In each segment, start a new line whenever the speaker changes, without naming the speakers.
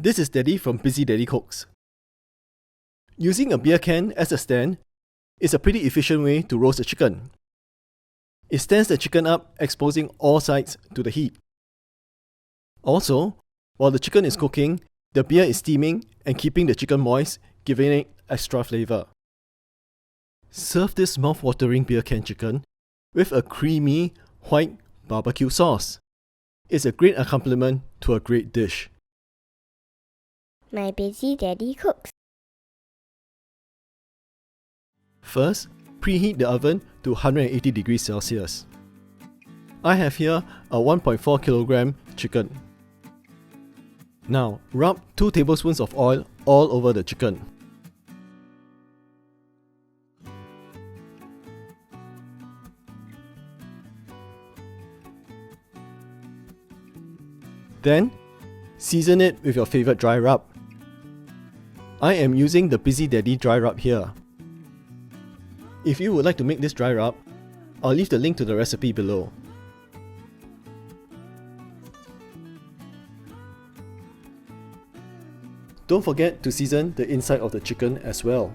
This is Daddy from Busy Daddy Cooks. Using a beer can as a stand is a pretty efficient way to roast a chicken. It stands the chicken up, exposing all sides to the heat. Also, while the chicken is cooking, the beer is steaming and keeping the chicken moist, giving it extra flavour. Serve this mouth-watering beer can chicken with a creamy white barbecue sauce. It's a great accompaniment to a great dish.
My Busy Daddy Cooks.
First, preheat the oven to 180 degrees Celsius. I have here a 1.4 kilogram chicken. Now, rub 2 tablespoons of oil all over the chicken. Then, season it with your favorite dry rub. I am using the Busy Daddy dry rub here. If you would like to make this dry rub, I'll leave the link to the recipe below. Don't forget to season the inside of the chicken as well.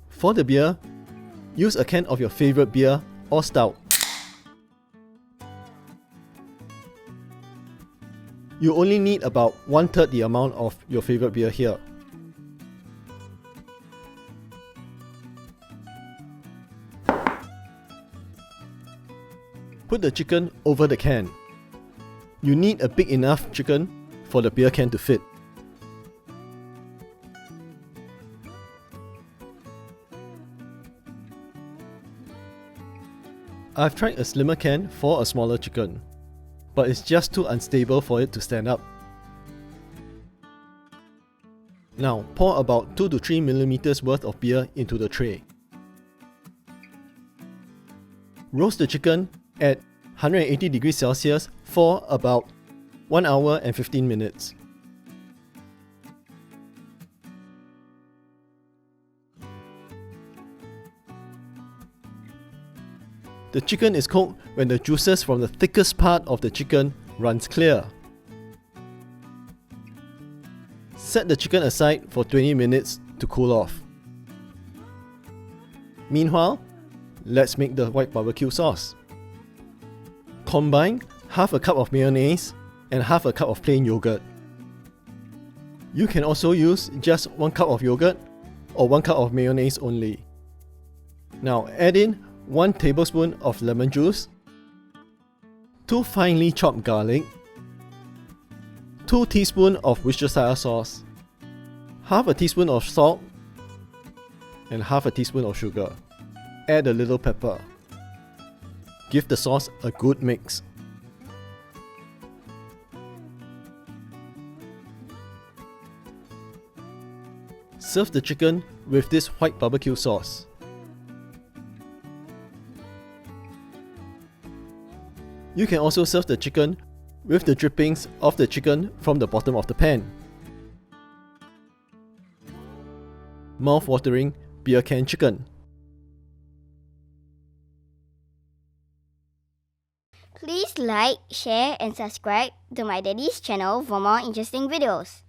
For the beer, use a can of your favorite beer or stout. You only need about 1/3 the amount of your favorite beer here. Put the chicken over the can. You need a big enough chicken for the beer can to fit. I've tried a slimmer can for a smaller chicken, but it's just too unstable for it to stand up. Now pour about 2 to 3 millimeters worth of beer into the tray. Roast the chicken at 180 degrees Celsius for about 1 hour and 15 minutes. The chicken is cooked when the juices from the thickest part of the chicken runs clear. Set the chicken aside for 20 minutes to cool off. Meanwhile, let's make the white barbecue sauce. Combine half a cup of mayonnaise and half a cup of plain yogurt. You can also use just 1 cup of yogurt or 1 cup of mayonnaise only. Now add in 1 tablespoon of lemon juice, 2 finely chopped garlic, 2 teaspoons of Worcestershire sauce, half a teaspoon of salt, and half a teaspoon of sugar. Add a little pepper. Give the sauce a good mix. Serve the chicken with this white barbecue sauce. You can also serve the chicken with the drippings of the chicken from the bottom of the pan. Mouth-watering beer can chicken.
Please like, share and subscribe to my daddy's channel for more interesting videos.